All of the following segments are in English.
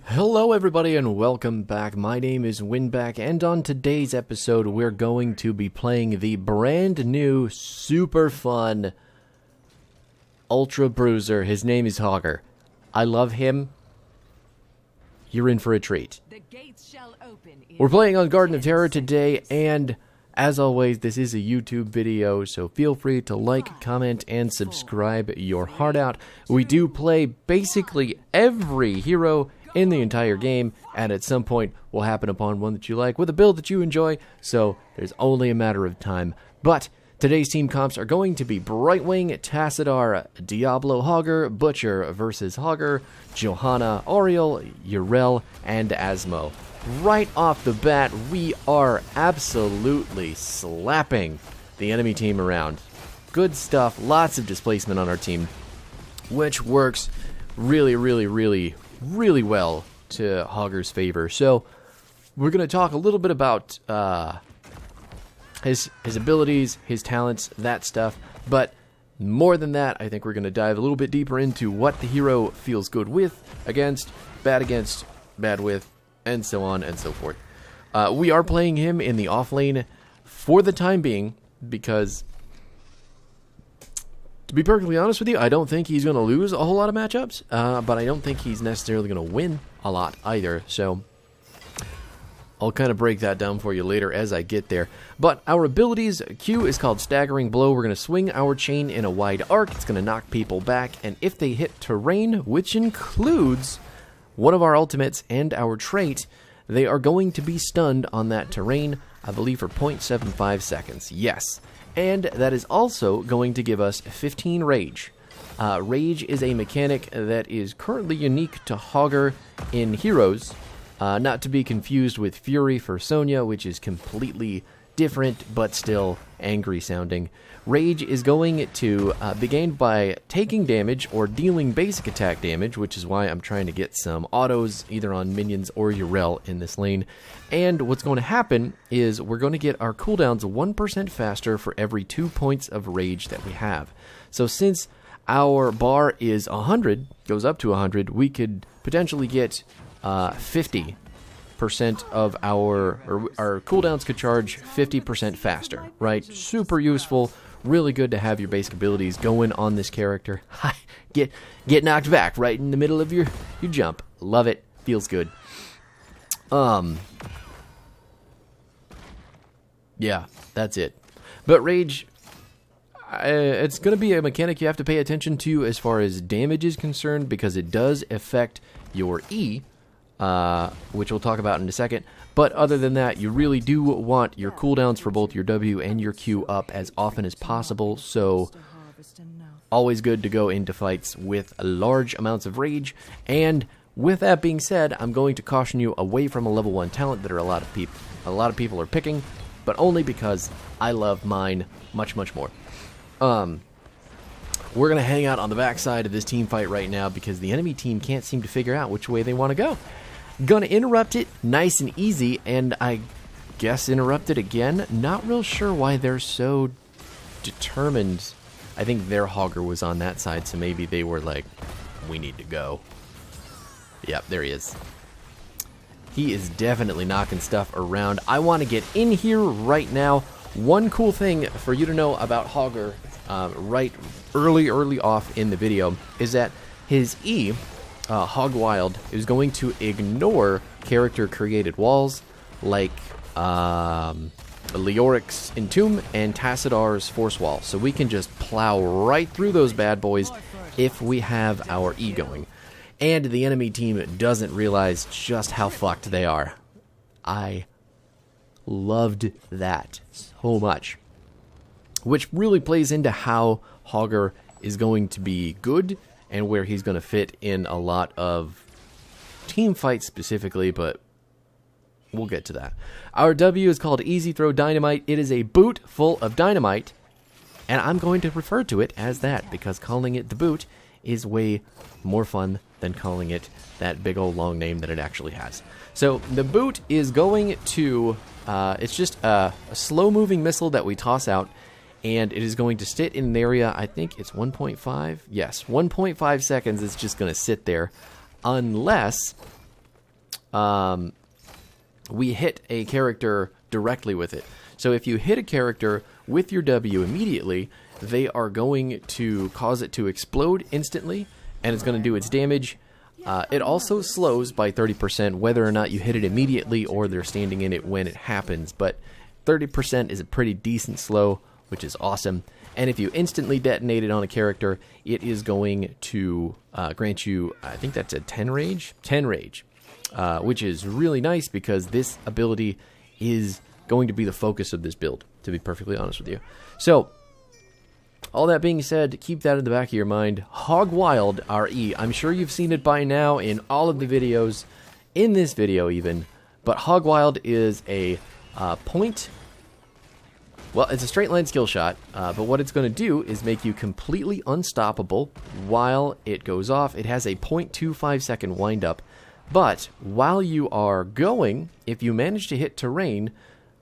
Hello everybody and welcome back. My name is Winback, and on today's episode we're going to be playing the brand new, super fun Ultra Bruiser. His name is Hogger. I love him. You're in for a treat. The gates shall open. We're playing on Garden of Terror today, and as always, this is a YouTube video, so feel free to like, comment, and subscribe your heart out. We do play basically every hero in the entire game, and at some point will happen upon one that you like with a build that you enjoy, so there's only a matter of time. But today's team comps are going to be Brightwing, Tassadar, Diablo Hogger, Butcher versus Hogger, Johanna, Oriel, Yrel, and Asmo. Right off the bat, we are absolutely slapping the enemy team around. Good stuff, lots of displacement on our team, which works really well to Hogger's favor. So we're going to talk a little bit about his abilities, his talents, that stuff. But more than that, I think we're going to dive a little bit deeper into what the hero feels good with, against, bad with, and so on and so forth. We are playing him in the off lane for the time being because, to be perfectly honest with you, I don't think he's going to lose a whole lot of matchups, but I don't think he's necessarily going to win a lot either, so I'll kind of break that down for you later as I get there. But our abilities, Q is called Staggering Blow. We're going to swing our chain in a wide arc. It's going to knock people back, and if they hit terrain, which includes one of our ultimates and our trait, they are going to be stunned on that terrain, I believe for 0.75 seconds. Yes. And that is also going to give us 15 Rage. Rage is a mechanic that is currently unique to Hogger in Heroes, not to be confused with Fury for Sonya, which is completely different but still angry sounding. Rage is going to be gained by taking damage or dealing basic attack damage, which is why I'm trying to get some autos either on minions or Yrel in this lane. And what's going to happen is we're going to get our cooldowns 1% faster for every 2 points of rage that we have. So since our bar is 100, goes up to 100, we could potentially get 50% of our cooldowns could charge 50% faster, right? Super useful. Really good to have your basic abilities going on this character. Get knocked back right in the middle of your jump. Love it. Feels good. Yeah, that's it. But Rage, it's going to be a mechanic you have to pay attention to as far as damage is concerned, because it does affect your E, which we'll talk about in a second. But other than that, you really do want your cooldowns for both your W and your Q up as often as possible, so always good to go into fights with large amounts of rage. And with that being said, I'm going to caution you away from a level 1 talent that a lot of people are picking, but only because I love mine much more. We're going to hang out on the backside of this team fight right now because the enemy team can't seem to figure out which way they want to go. Gonna interrupt it nice and easy, and I guess interrupt it again. Not real sure why they're so determined. I think their Hogger was on that side, so maybe they were like, we need to go. Yep, there he is. He is definitely knocking stuff around. I want to get in here right now. One cool thing for you to know about Hogger right early off in the video is that his E, Hog Wild, is going to ignore character-created walls like Leoric's Entomb and Tassadar's Force Wall. So we can just plow right through those bad boys if we have our E going. And the enemy team doesn't realize just how fucked they are. I loved that so much. Which really plays into how Hogger is going to be good and where he's going to fit in a lot of team fights specifically, but we'll get to that. Our W is called Easy Throw Dynamite. It is a boot full of dynamite, and I'm going to refer to it as that because calling it the boot is way more fun than calling it that big old long name that it actually has. So the boot is going to, it's just a slow-moving missile that we toss out, and it is going to sit in an area, I think it's 1.5, yes, 1.5 seconds. It's just going to sit there unless we hit a character directly with it. So if you hit a character with your W immediately, they are going to cause it to explode instantly, and it's going to do its damage. It also slows by 30% whether or not you hit it immediately or they're standing in it when it happens. But 30% is a pretty decent slow, which is awesome. And if you instantly detonate it on a character, it is going to grant you, I think that's a 10 rage? 10 rage, which is really nice because this ability is going to be the focus of this build, to be perfectly honest with you. So, all that being said, keep that in the back of your mind. Hog Wild RE. I'm sure you've seen it by now in all of the videos, in this video even. But Hog Wild is a point. Well, it's a straight line skill shot, but what it's going to do is make you completely unstoppable while it goes off. It has a 0.25 second wind up, but while you are going, if you manage to hit terrain,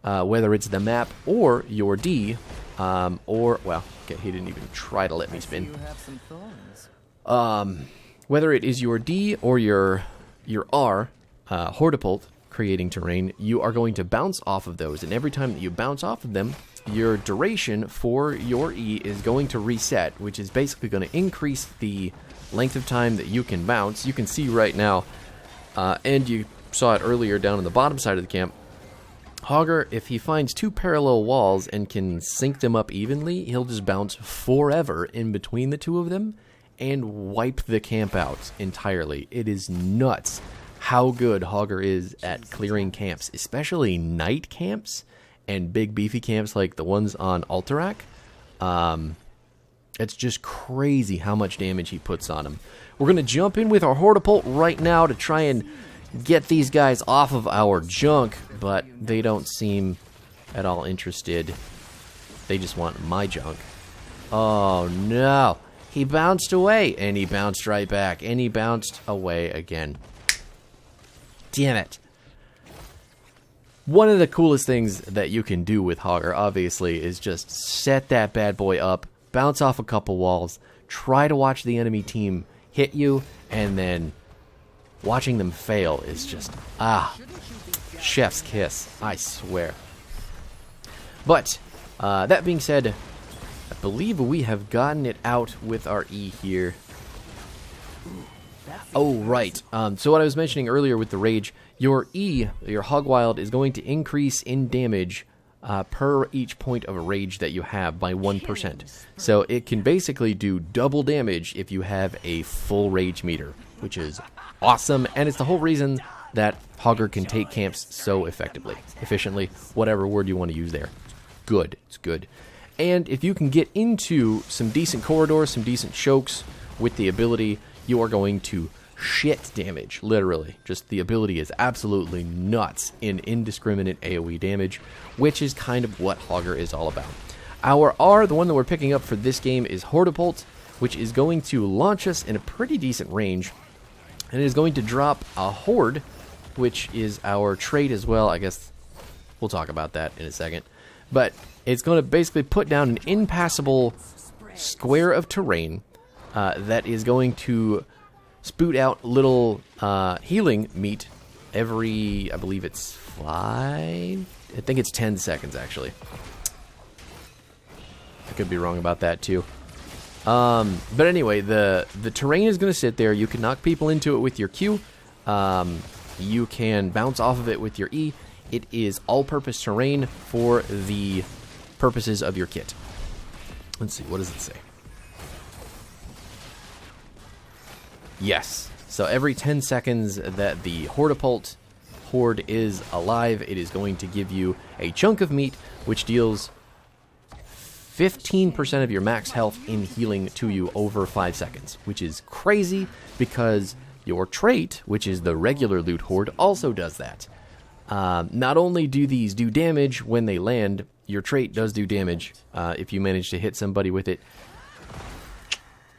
whether it's the map or your D, or, well, okay, he didn't even try to let me spin. Whether it is your D or your R, Hortipult, creating terrain, you are going to bounce off of those, and every time that you bounce off of them, your duration for your E is going to reset, which is basically going to increase the length of time that you can bounce. You can see right now, and you saw it earlier down on the bottom side of the camp, Hogger, if he finds two parallel walls and can sync them up evenly, he'll just bounce forever in between the two of them and wipe the camp out entirely. It is nuts how good Hogger is at clearing camps, especially night camps and big beefy camps like the ones on Alterac. It's just crazy how much damage he puts on them. We're going to jump in with our Hortipult right now to try and get these guys off of our junk, but they don't seem at all interested. They just want my junk. Oh no, he bounced away, and he bounced right back, and he bounced away again. Damn it. One of the coolest things that you can do with Hogger, obviously, is just set that bad boy up, bounce off a couple walls, try to watch the enemy team hit you, and then watching them fail is just, chef's kiss, I swear. But, that being said, I believe we have gotten it out with our E here. Oh, right. So what I was mentioning earlier with the rage, your E, your Hog Wild, is going to increase in damage per each point of rage that you have by 1%. So it can basically do double damage if you have a full rage meter, which is awesome, and it's the whole reason that Hogger can take camps so efficiently, whatever word you want to use there. Good. It's good. And if you can get into some decent corridors, some decent chokes with the ability, you are going to shit damage, literally. Just the ability is absolutely nuts in indiscriminate AoE damage, which is kind of what Hogger is all about. Our R, the one that we're picking up for this game, is Hortipult, which is going to launch us in a pretty decent range, and it is going to drop a Horde, which is our trait as well. I guess we'll talk about that in a second. But it's going to basically put down an impassable square of terrain that is going to spoot out little healing meat every, I believe it's 5, I think it's 10 seconds actually. I could be wrong about that too. But anyway, the terrain is going to sit there. You can knock people into it with your Q. You can bounce off of it with your E. It is all-purpose terrain for the purposes of your kit. Let's see, what does it say? Yes. So every 10 seconds that the Hortipult Horde is alive, it is going to give you a chunk of meat, which deals 15% of your max health in healing to you over 5 seconds, which is crazy because your trait, which is the regular loot horde, also does that. Not only do these do damage when they land, your trait does do damage if you manage to hit somebody with it.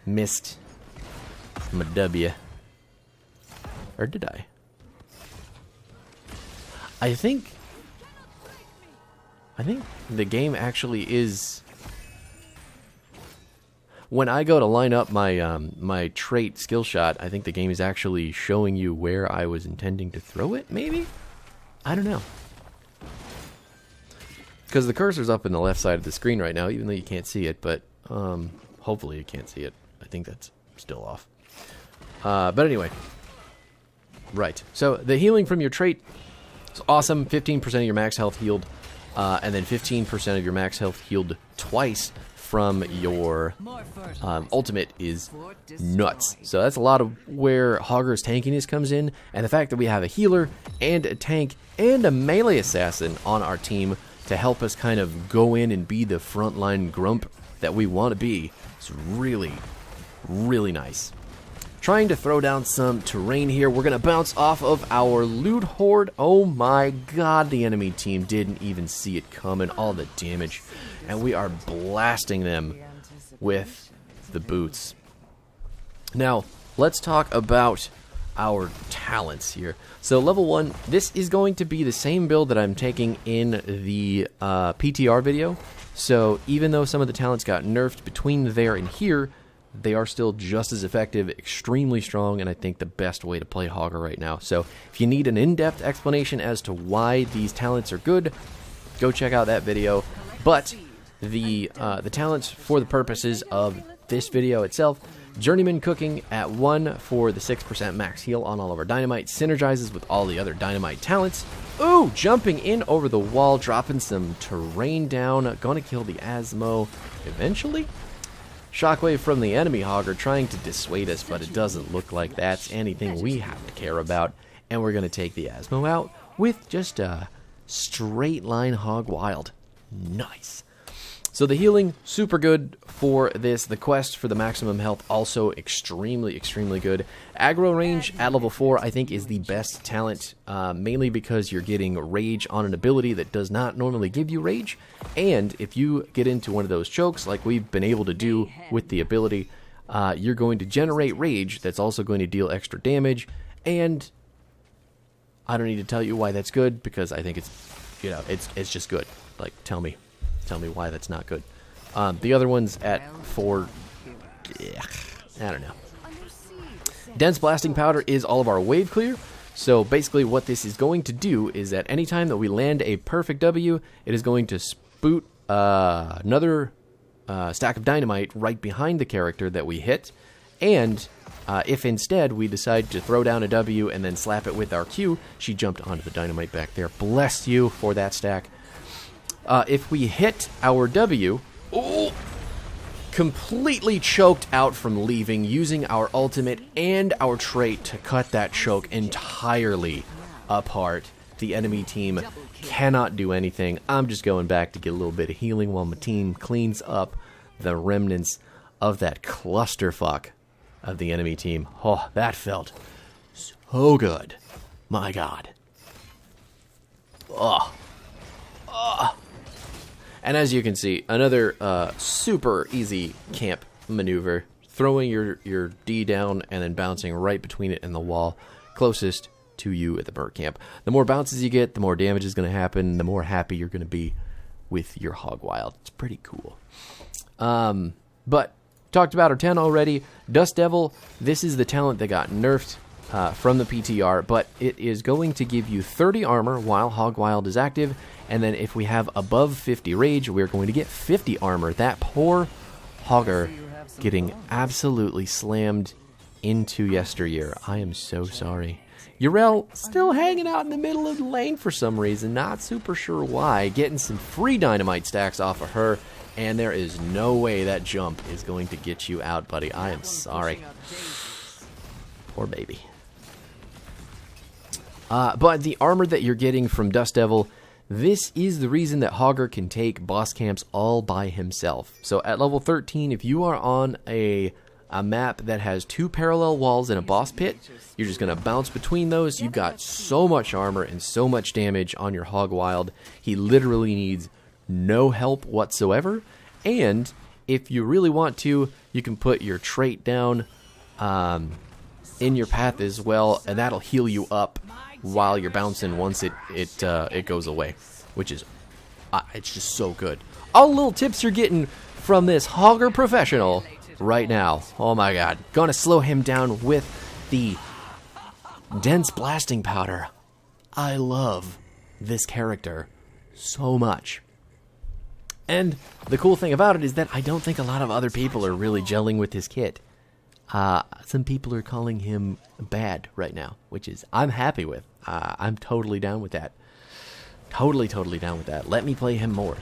Missed. I'm a W. Or did I? I think the game actually is... when I go to line up my my trait skill shot, I think the game is actually showing you where I was intending to throw it, maybe? I don't know. Because the cursor's up in the left side of the screen right now, even though you can't see it, but hopefully you can't see it. I think that's still off. But anyway. Right. So the healing from your trait is awesome. 15% of your max health healed, and then 15% of your max health healed twice from your ultimate is nuts. So that's a lot of where Hogger's tankiness comes in, and the fact that we have a healer and a tank and a melee assassin on our team to help us kind of go in and be the frontline grump that we want to be is really, really nice. Trying to throw down some terrain here. We're going to bounce off of our loot horde. Oh my god, the enemy team didn't even see it coming. All the damage. And we are blasting them with the boots. Now, let's talk about our talents here. So level 1, this is going to be the same build that I'm taking in the PTR video. So even though some of the talents got nerfed between there and here, they are still just as effective, extremely strong, and I think the best way to play Hogger right now. So if you need an in-depth explanation as to why these talents are good, go check out that video. But the talents for the purposes of this video itself: Journeyman Cooking at 1 for the 6% max heal on all of our dynamite, synergizes with all the other dynamite talents. Ooh, jumping in over the wall, dropping some terrain down, gonna kill the Asmo eventually. Shockwave from the enemy Hogger trying to dissuade us, but it doesn't look like that's anything we have to care about. And we're going to take the Asmo out with just a straight line Hog Wild. Nice. So the healing, super good for this. The quest for the maximum health, also extremely, extremely good. Aggro range at level 4, I think, is the best talent, mainly because you're getting rage on an ability that does not normally give you rage. And if you get into one of those chokes, like we've been able to do with the ability, you're going to generate rage that's also going to deal extra damage. And I don't need to tell you why that's good, because I think it's, you know, it's just good. Like, tell me why that's not good. The other ones at 4, I don't know. Dense Blasting Powder is all of our wave clear. So basically what this is going to do is that anytime that we land a perfect W, it is going to spoot another stack of dynamite right behind the character that we hit. And if instead we decide to throw down a W and then slap it with our Q, she jumped onto the dynamite back there. Bless you for that stack. If we hit our W, completely choked out from leaving, using our ultimate and our trait to cut that choke entirely apart. The enemy team cannot do anything. I'm just going back to get a little bit of healing while my team cleans up the remnants of that clusterfuck of the enemy team. Oh, that felt so good. My God. Oh. Oh. And as you can see, another super easy camp maneuver. Throwing your D down and then bouncing right between it and the wall closest to you at the bird camp. The more bounces you get, the more damage is going to happen, the more happy you're going to be with your Hog Wild. It's pretty cool. But talked about our 10 already. Dust Devil, this is the talent that got nerfed from the PTR, but it is going to give you 30 armor while Hog Wild is active, and then if we have above 50 rage, we're going to get 50 armor. That poor Hogger getting absolutely slammed into yesteryear. I am so sorry. Yrel still hanging out in the middle of the lane for some reason, not super sure why, getting some free dynamite stacks off of her, and there is no way that jump is going to get you out, buddy. I am sorry. Poor baby. But the armor that you're getting from Dust Devil, this is the reason that Hogger can take boss camps all by himself. So at level 13, if you are on a map that has 2 parallel walls and a boss pit, you're just going to bounce between those. You've got so much armor and so much damage on your Hog Wild. He literally needs no help whatsoever. And if you really want to, you can put your trait down in your path as well, and that'll heal you up while you're bouncing once it goes away, which is it's just so good. All the little tips you're getting from this Hogger professional right now. Oh my god. Gonna slow him down with the dense blasting powder. I love this character so much. And the cool thing about it is that I don't think a lot of other people are really gelling with his kit. Some people are calling him bad right now, which is I'm happy with. I'm totally down with that. Totally down with that. Let me play him more.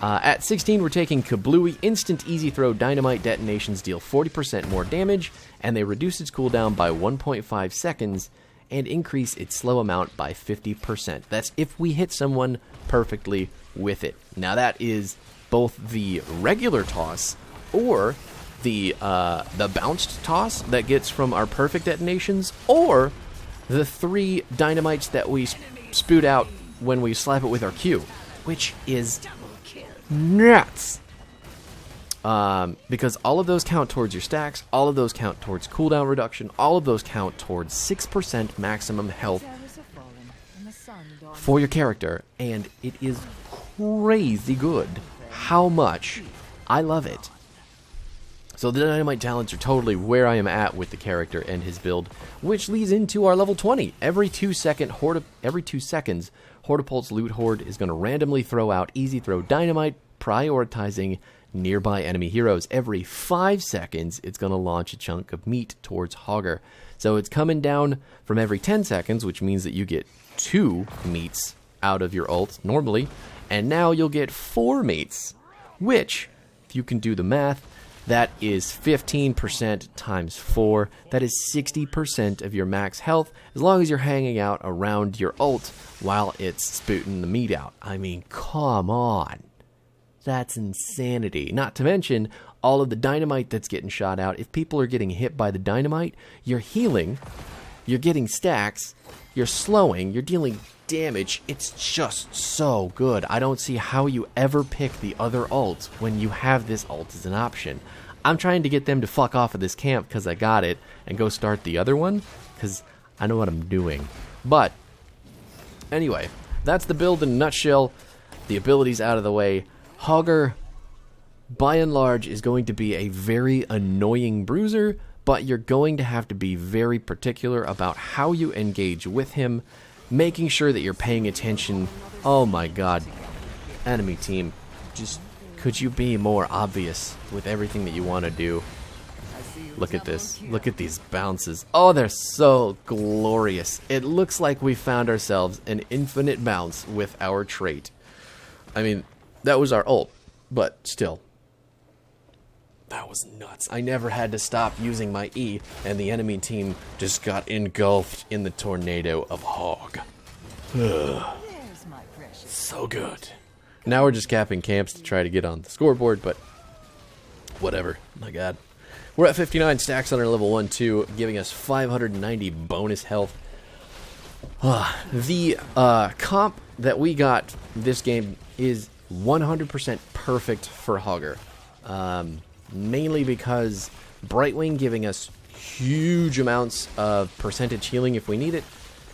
At 16, we're taking Kablooey. Instant easy throw dynamite detonations deal 40% more damage, and they reduce its cooldown by 1.5 seconds and increase its slow amount by 50%. That's if we hit someone perfectly with it. Now that is both the regular toss or the bounced toss that gets from our perfect detonations, or the 3 dynamites that we spoot out when we slap it with our Q, which is nuts. Because all of those count towards your stacks, all of those count towards cooldown reduction, all of those count towards 6% maximum health for your character, and it is crazy good how much I love it. So the dynamite talents are totally where I am at with the character and his build, which leads into our level 20. Every 2 seconds, Hortipult's Loot Horde is going to randomly throw out easy throw dynamite, prioritizing nearby enemy heroes. Every 5 seconds, it's going to launch a chunk of meat towards Hogger. So it's coming down from every 10 seconds, which means that you get 2 meats out of your ult normally, and now you'll get 4 meats, which, if you can do the math, that is 15% times 4. That is 60% of your max health, as long as you're hanging out around your ult while it's spooting the meat out. I mean, come on. That's insanity. Not to mention all of the dynamite that's getting shot out. If people are getting hit by the dynamite, you're healing, you're getting stacks, you're slowing, you're dealing damage. It's just so good. I don't see how you ever pick the other ult when you have this ult as an option. I'm trying to get them to fuck off of this camp because I got it and go start the other one because I know what I'm doing. But anyway, that's the build in a nutshell. The abilities out of the way. Hogger, by and large, is going to be a very annoying bruiser, but you're going to have to be very particular about how you engage with him, making sure that you're paying attention. Oh my god. Enemy team, just could you be more obvious with everything that you want to do? Look at this. Look at these bounces. Oh, they're so glorious. It looks like we found ourselves an infinite bounce with our trait. I mean, that was our ult, but still. That was nuts. I never had to stop using my E, and the enemy team just got engulfed in the tornado of Hog. So good. Now we're just capping camps to try to get on the scoreboard, but whatever. My god. We're at 59 stacks on our level 1-2, giving us 590 bonus health. The comp that we got this game is 100% perfect for Hogger. Mainly because Brightwing giving us huge amounts of percentage healing if we need it.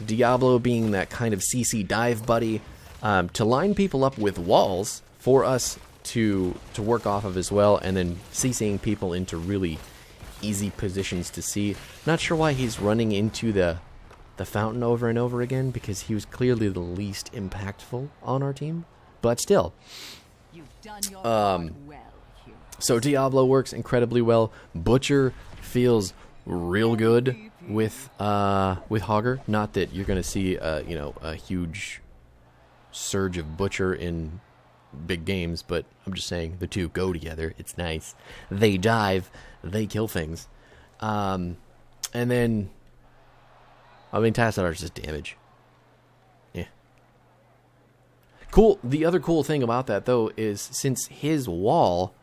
Diablo being that kind of CC dive buddy to line people up with walls for us to work off of as well, and then CCing people into really easy positions to see. Not sure why he's running into the fountain over and over again, because he was clearly the least impactful on our team, but still. So Diablo works incredibly well. Butcher feels real good with Hogger. Not that you're going to see a huge surge of Butcher in big games, but I'm just saying the two go together. It's nice. They dive, they kill things, and then I mean Tassadar's just damage. Yeah. Cool. The other cool thing about that though is since his wall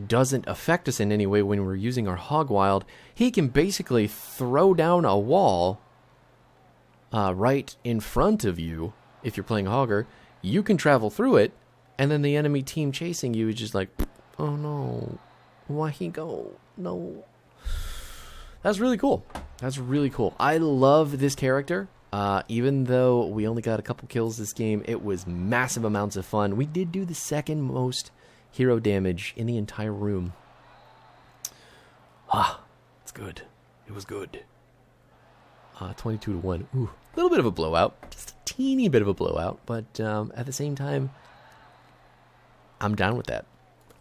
doesn't affect us in any way when we're using our Hog Wild, he can basically throw down a wall right in front of you. If you're playing Hogger, you can travel through it, and then the enemy team chasing you is just like, oh no, why he go? No. That's really cool. That's really cool. I love this character. Even though we only got a couple kills this game, it was massive amounts of fun. We did do the second most hero damage in the entire room. Ah, it's good. It was good. 22-1. Ooh, a little bit of a blowout. Just a teeny bit of a blowout. But at the same time, I'm down with that.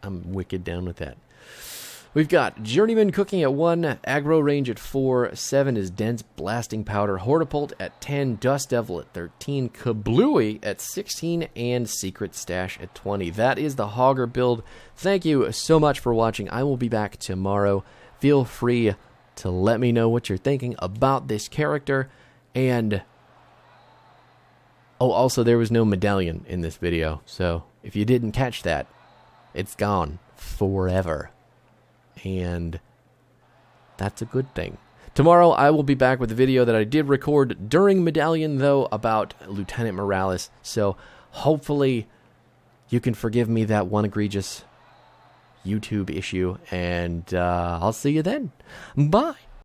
I'm wicked down with that. We've got Journeyman cooking at 1, Aggro Range at 4, 7 is Dense Blasting Powder, Hortipult at 10, Dust Devil at 13, Kablooey at 16, and Secret Stash at 20. That is the Hogger build. Thank you so much for watching. I will be back tomorrow. Feel free to let me know what you're thinking about this character. And, oh, also there was no medallion in this video, so if you didn't catch that, it's gone forever. And that's a good thing. Tomorrow I will be back with a video that I did record during Medallion, though, about Lieutenant Morales. So hopefully you can forgive me that one egregious YouTube issue. And I'll see you then. Bye.